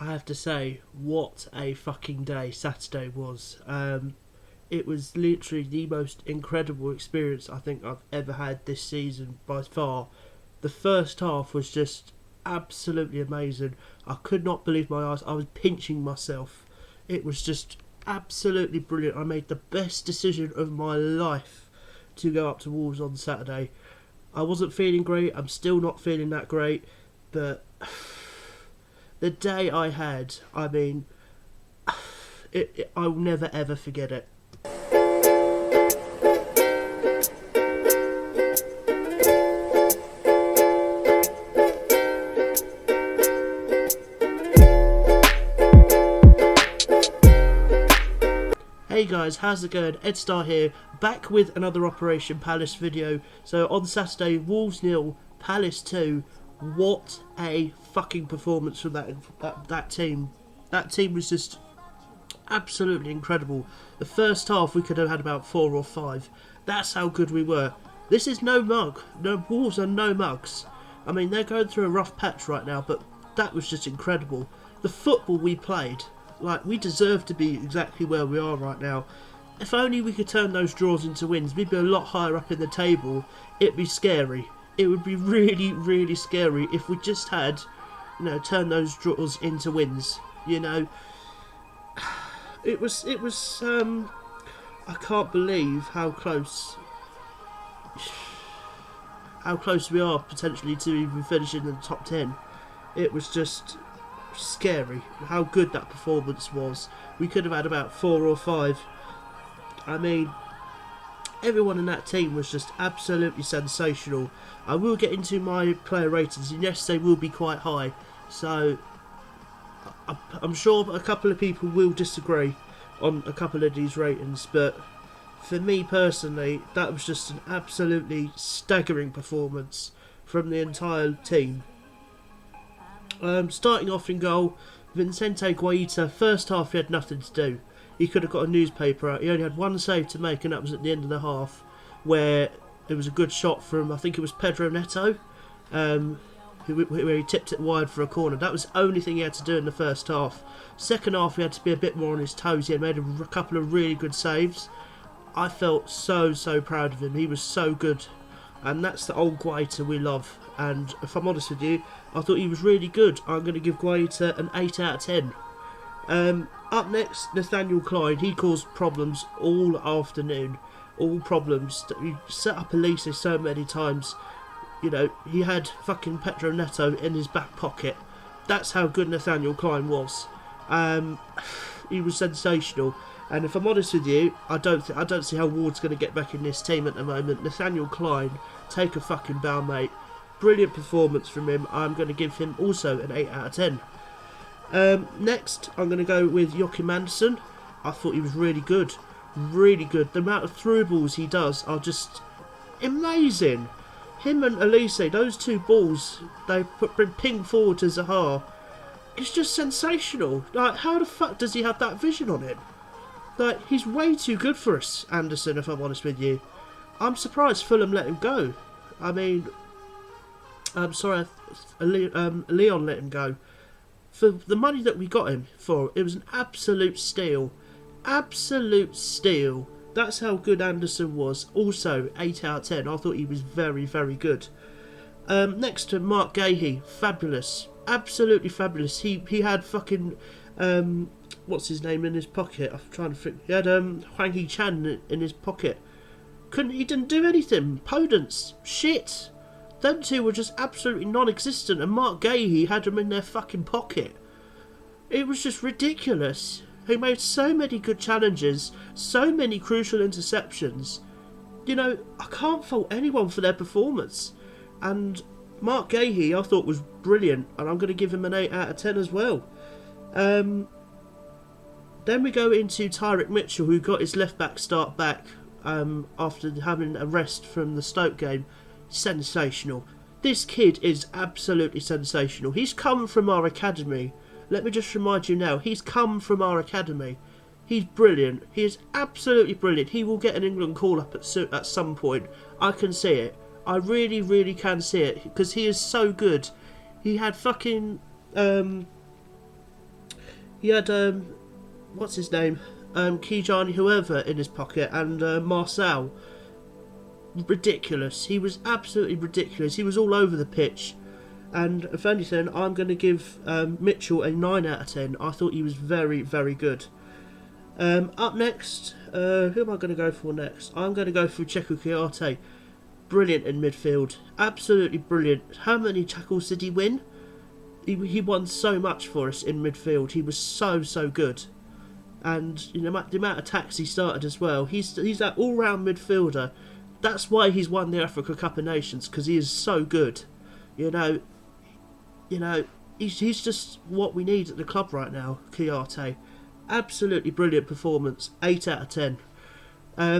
I have to say, what a fucking day Saturday was. It was literally the most incredible experience I think I've ever had this season by far. The first half was just absolutely amazing. I could not believe my eyes. I was pinching myself. It was just absolutely brilliant. I made the best decision of my life to go up to Wolves on Saturday. I wasn't feeling great. I'm still not feeling that great. But the day I had, I mean, I'll never ever forget it. Hey guys, how's it going? Edstar here, back with another Operation Palace video. So on Saturday, Wolves 0, Palace 2. What a fucking performance from that team. That team was just absolutely incredible. The first half we could have had about 4 or 5. That's how good we were. This is no mug. No, Wolves are no mugs. I mean, they're going through a rough patch right now, but that was just incredible. The football we played, like, we deserve to be exactly where we are right now. If only we could turn those draws into wins, we'd be a lot higher up in the table. It'd be scary. It would be really, really scary if we just had, turned those draws into wins. It was. I can't believe how close we are potentially to even finishing in the top 10. It was just scary how good that performance was. We could have had about 4 or 5. I mean, everyone in that team was just absolutely sensational. I will get into my player ratings, and yes, they will be quite high. So I'm sure a couple of people will disagree on a couple of these ratings, but for me personally, that was just an absolutely staggering performance from the entire team. Starting off in goal, Vicente Guaita. First half he had nothing to do. He could have got a newspaper out. He only had one save to make, and that was at the end of the half, where there was a good shot from, I think it was Pedro Neto, where he tipped it wide for a corner. That was the only thing he had to do in the first half. Second half he had to be a bit more on his toes. He had made a couple of really good saves. I felt so proud of him. He was so good. And that's the old Guaita we love. And if I'm honest with you, I thought he was really good. I'm going to give Guaita an 8 out of 10. Up next, Nathaniel Klein. He caused problems all afternoon. All problems. He set up Elise so many times. He had fucking Pedro Neto in his back pocket. That's how good Nathaniel Klein was. He was sensational. And if I'm honest with you, I don't see how Ward's going to get back in this team at the moment. Nathaniel Klein, take a fucking bow, mate. Brilliant performance from him. I'm going to give him also an 8 out of 10. Next, I'm going to go with Joachim Andersen. I thought he was really good. Really good. The amount of through balls he does are just amazing. Him and Elise, those two balls, they bring ping forward to Zaha. It's just sensational. Like, how the fuck does he have that vision on him? Like, he's way too good for us, Anderson, if I'm honest with you. I'm surprised Fulham let him go. I mean, I'm sorry, Leon let him go. For the money that we got him for, it was an absolute steal. Absolute steal. That's how good Anderson was. Also, 8 out of 10. I thought he was very, very good. Next to Mark Gahey. Fabulous. Absolutely fabulous. He had fucking... what's his name in his pocket? I'm trying to think. He had Hwang Hee-chan in his pocket. He didn't do anything. Podence. Shit. Them two were just absolutely non-existent, and Mark Gahey had them in their fucking pocket. It was just ridiculous. He made so many good challenges, so many crucial interceptions. I can't fault anyone for their performance. And Mark Gahey, I thought, was brilliant, and I'm going to give him an 8 out of 10 as well. Then we go into Tyric Mitchell, who got his left-back start back after having a rest from the Stoke game. Sensational. This kid is absolutely sensational. He's come from our academy. Let me just remind you now, he's come from our academy. He's brilliant. He is absolutely brilliant. He will get an England call-up at some point. I can see it. I really, really can see it, because he is so good. He had fucking He had what's his name, Kijani whoever in his pocket, and Marcel. Ridiculous. He was absolutely ridiculous. He was all over the pitch. And if anything, I'm going to give Mitchell a 9 out of 10. I thought he was very, very good. Up next, who am I going to go for next? I'm going to go for Checo Kouyaté. Brilliant in midfield. Absolutely brilliant. How many tackles did he win? He won so much for us in midfield. He was so, so good. And you know, the amount of attacks he started as well. He's that all-round midfielder. That's why he's won the Africa Cup of Nations, because he is so good. You know, he's just what we need at the club right now, Kouyaté. Absolutely brilliant performance, 8 out of 10.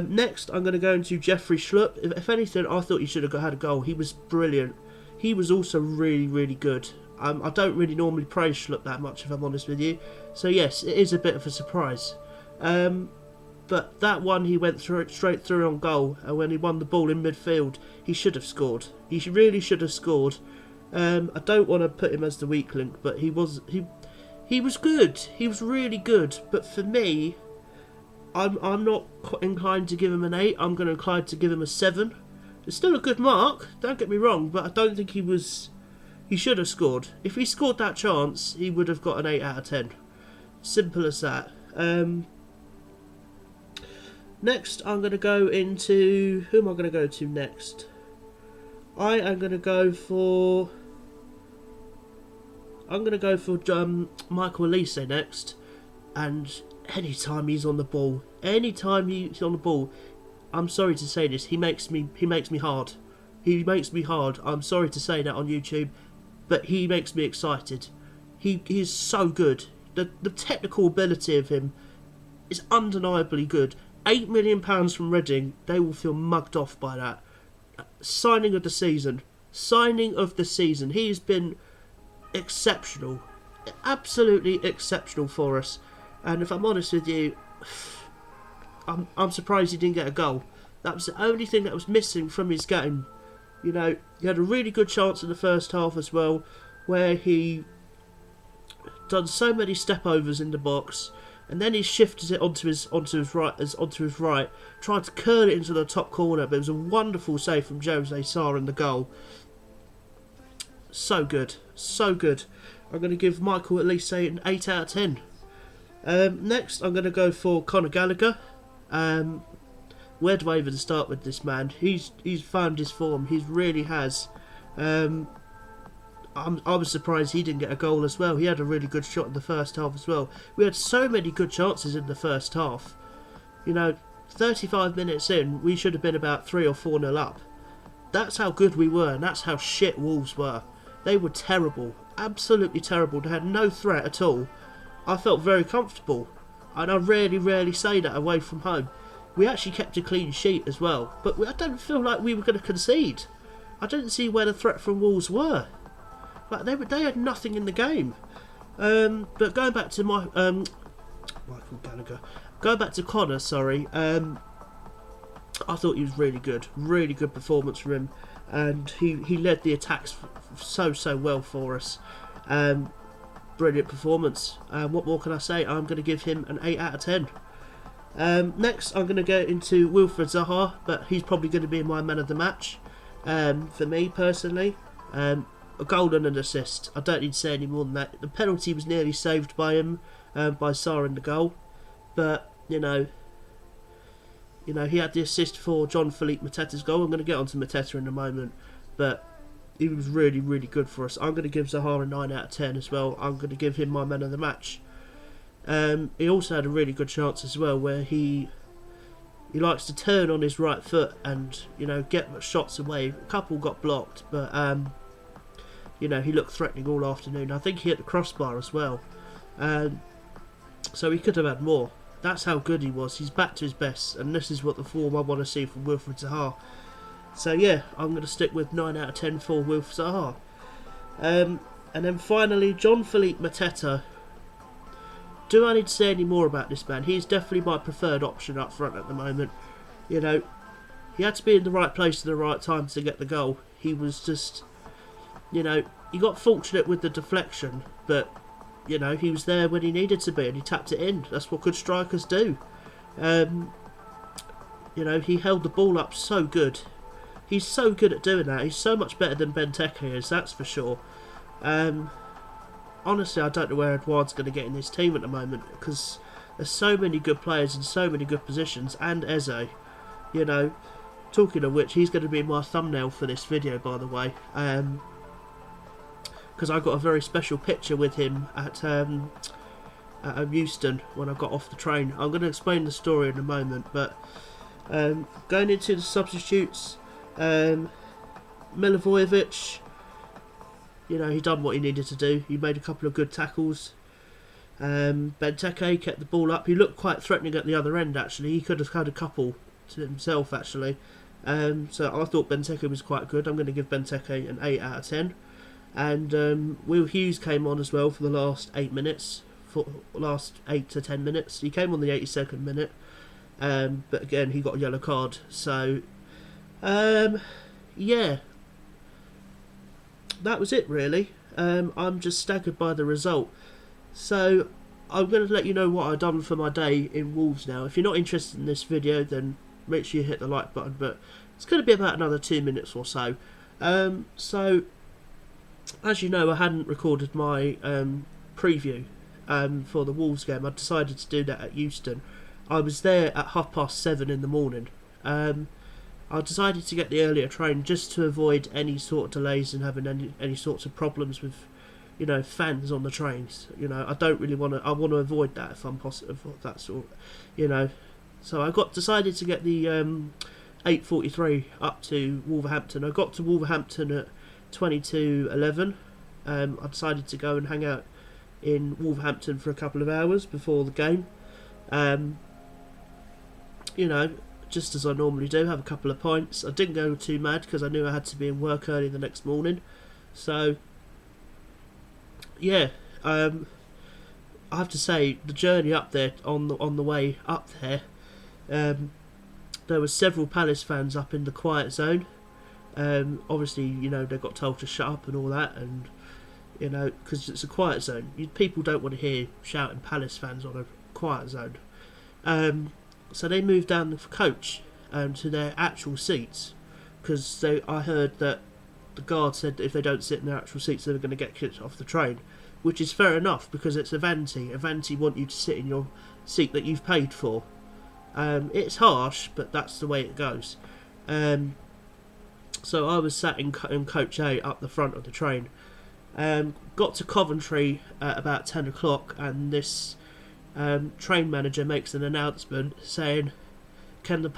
Next, I'm going to go into Jeffrey Schlopp. If anything, I thought he should have had a goal. He was brilliant. He was also really, really good. I don't really normally praise Schlopp that much, if I'm honest with you. So yes, it is a bit of a surprise. But that one, he went straight through on goal, and when he won the ball in midfield, he should have scored. He really should have scored. I don't want to put him as the weak link, but he was good. He was really good. But for me, I'm not inclined to give him an 8. I'm going to incline to give him a 7. It's still a good mark. Don't get me wrong, but I don't think he was. He should have scored. If he scored that chance, he would have got an 8 out of 10. Simple as that. Next, I'm going to go into... Who am I going to go to next? I am going to go for... Michael Elise next. And anytime he's on the ball, I'm sorry to say this, he makes me hard. He makes me hard. I'm sorry to say that on YouTube, but he makes me excited. He is so good. The technical ability of him is undeniably good. £8 million from Reading, they will feel mugged off by that. Signing of the season. He has been exceptional. Absolutely exceptional for us. And if I'm honest with you, I'm surprised he didn't get a goal. That was the only thing that was missing from his game. You know, he had a really good chance in the first half as well, where he done so many step overs in the box, and then he shifted it onto his right, tried to curl it into the top corner, but it was a wonderful save from Edstar in the goal. So good, so good. I'm going to give Michael Elise an 8 out of 10. Next, I'm going to go for Conor Gallagher. Where do I even start with this man? He's found his form. He really has. I was surprised he didn't get a goal as well. He had a really good shot in the first half as well. We had so many good chances in the first half. You know, 35 minutes in, we should have been about 3 or 4-0 up. That's how good we were, and that's how shit Wolves were. They were terrible. Absolutely terrible. They had no threat at all. I felt very comfortable. And I rarely say that away from home. We actually kept a clean sheet as well. But I don't feel like we were going to concede. I didn't see where the threat from Wolves were. Like they had nothing in the game. But going back to Michael Gallagher. Going back to Conor, sorry. I thought he was really good. Really good performance from him. And he led the attacks so well for us. Brilliant performance. What more can I say? I'm going to give him an 8 out of 10. Next, I'm going to go into Wilfried Zaha, but he's probably going to be my man of the match. For me, personally. A goal and an assist. I don't need to say any more than that. The penalty was nearly saved by him, by Sarr in the goal. But, you know, he had the assist for Jean-Philippe Mateta's goal. I'm going to get onto Mateta in a moment. But he was really good for us. I'm going to give Zaha a 9 out of 10 as well. I'm going to give him my man of the match. He also had a really good chance as well, where he likes to turn on his right foot and, you know, get shots away. A couple got blocked, but you know, he looked threatening all afternoon. I think he hit the crossbar as well. So he could have had more. That's how good he was. He's back to his best, and this is what the form I want to see from Wilfried Zaha. So yeah, I'm going to stick with 9 out of 10 for Wilfried Zaha. And then finally, Jean-Philippe Mateta. Do I need to say any more about this man? He's definitely my preferred option up front at the moment. You know, he had to be in the right place at the right time to get the goal. He was just, you know, he got fortunate with the deflection, but you know, he was there when he needed to be, and he tapped it in. That's what good strikers do. You know, he held the ball up so good. He's so good at doing that. He's so much better than Benteke is, that's for sure. Honestly, I don't know where Edouard's going to get in this team at the moment, because there's so many good players in so many good positions, and Eze, you know. Talking of which, he's going to be my thumbnail for this video, by the way, because I got a very special picture with him at Euston when I got off the train. I'm going to explain the story in a moment, but going into the substitutes, Milivojevic, you know, he done what he needed to do. He made a couple of good tackles. Benteke kept the ball up. He looked quite threatening at the other end, actually. He could have had a couple to himself, actually. So I thought Benteke was quite good. I'm going to give Benteke an 8 out of 10. And Will Hughes came on as well for the last 8 minutes. For last 8 to 10 minutes. He came on the 82nd minute. But again, he got a yellow card. So, yeah. That was it, really. I'm just staggered by the result. So, I'm going to let you know what I've done for my day in Wolves now. If you're not interested in this video, then make sure you hit the like button. But it's going to be about another 2 minutes or so. So, as you know, I hadn't recorded my preview for the Wolves game. I decided to do that at Euston. I was there at 7:30 in the morning. I decided to get the earlier train just to avoid any sort of delays and having any sorts of problems with, you know, fans on the trains. You know, I don't really want to. I want to avoid that if I'm possible. That sort, you know. So I decided to get the 8:43 up to Wolverhampton. I got to Wolverhampton at 22:11. I decided to go and hang out in Wolverhampton for a couple of hours before the game. You know, just as I normally do, have a couple of pints. I didn't go too mad because I knew I had to be in work early the next morning. So, yeah, I have to say the journey up there on the way up there, there were several Palace fans up in the quiet zone. Obviously, you know, they got told to shut up and all that, and you know, because it's a quiet zone. People don't want to hear shouting Palace fans on a quiet zone. So they moved down the coach to their actual seats, because I heard that the guard said that if they don't sit in their actual seats, they're going to get kicked off the train, which is fair enough because it's Avanti. Avanti want you to sit in your seat that you've paid for. It's harsh, but that's the way it goes. So I was sat in coach A up the front of the train. Got to Coventry at about 10 o'clock, and this train manager makes an announcement saying, "Can the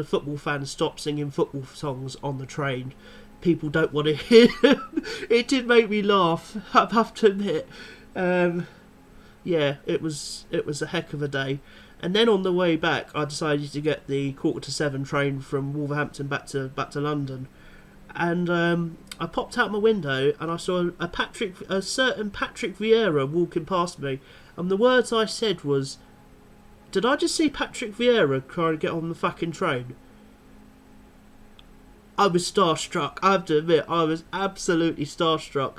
football fans stop singing football songs on the train? People don't want to hear them." It did make me laugh, I have to admit. Yeah, it was a heck of a day. And then on the way back, I decided to get the 6:45 train from Wolverhampton back to London. And I popped out my window and I saw a certain Patrick Vieira walking past me. And the words I said was, "Did I just see Patrick Vieira trying to get on the fucking train?" I was starstruck. I have to admit, I was absolutely starstruck.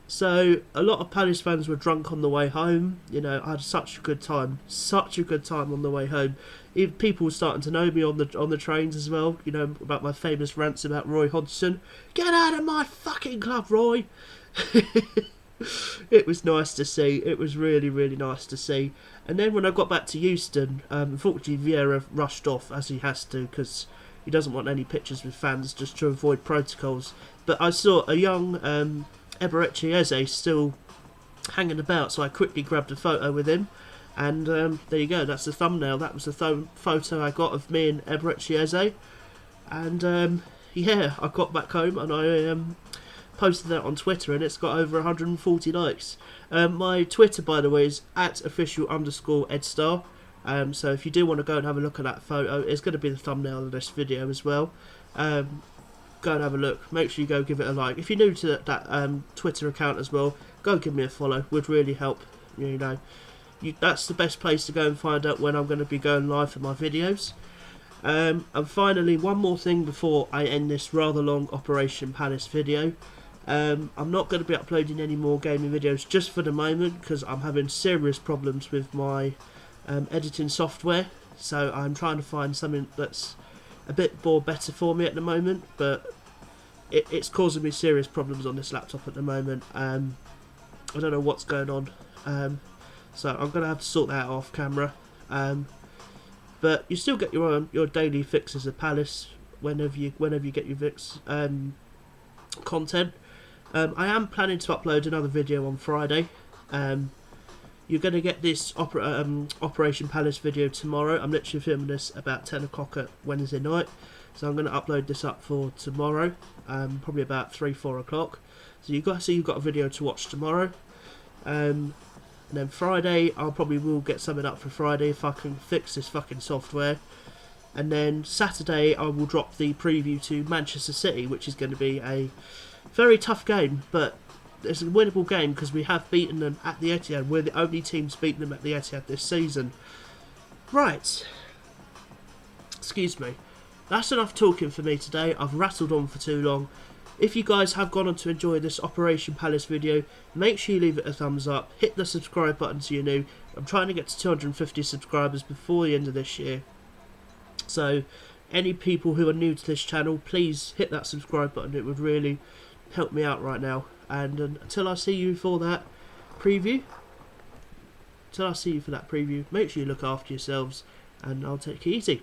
So a lot of Palace fans were drunk on the way home. You know, I had such a good time on the way home. Even people were starting to know me on the trains as well. You know, about my famous rants about Roy Hodgson. "Get out of my fucking club, Roy." It was nice to see. It was really, really nice to see. And then when I got back to Euston, unfortunately Vieira rushed off, as he has to, because he doesn't want any pictures with fans, just to avoid protocols. But I saw a young Eberechi Eze still hanging about, so I quickly grabbed a photo with him. And there you go, that's the thumbnail. That was the photo I got of me and Eberechi Eze. And yeah, I got back home and I posted that on Twitter, and it's got over 140 likes. My Twitter, by the way, is @official_Edstar. So if you do want to go and have a look at that photo, it's going to be the thumbnail of this video as well. Go and have a look. Make sure you go give it a like. If you're new to that Twitter account as well, go give me a follow. Would really help. You know, that's the best place to go and find out when I'm going to be going live for my videos. And finally, one more thing before I end this rather long Operation Palace video. I'm not going to be uploading any more gaming videos just for the moment because I'm having serious problems with my editing software. So I'm trying to find something that's a bit more better for me at the moment, but it's causing me serious problems on this laptop at the moment. I don't know what's going on, so I'm going to have to sort that out off camera. But you still get your daily fixes of Palace whenever you get your Vix content. I am planning to upload another video on Friday. You're going to get this Operation Palace video tomorrow. I'm literally filming this about 10 o'clock at Wednesday night, so I'm going to upload this up for tomorrow, probably about 3-4 o'clock. So you've got a video to watch tomorrow. And then Friday, I'll probably will get something up for Friday if I can fix this fucking software. And then Saturday, I will drop the preview to Manchester City, which is going to be a very tough game, but it's a winnable game because we have beaten them at the Etihad. We're the only team to beat them at the Etihad this season. Right. Excuse me. That's enough talking for me today. I've rattled on for too long. If you guys have gone on to enjoy this Operation Palace video, make sure you leave it a thumbs up. Hit the subscribe button so you're new. I'm trying to get to 250 subscribers before the end of this year. So, any people who are new to this channel, please hit that subscribe button. It would really help me out right now. And until I see you for that preview, make sure you look after yourselves, and I'll take it easy.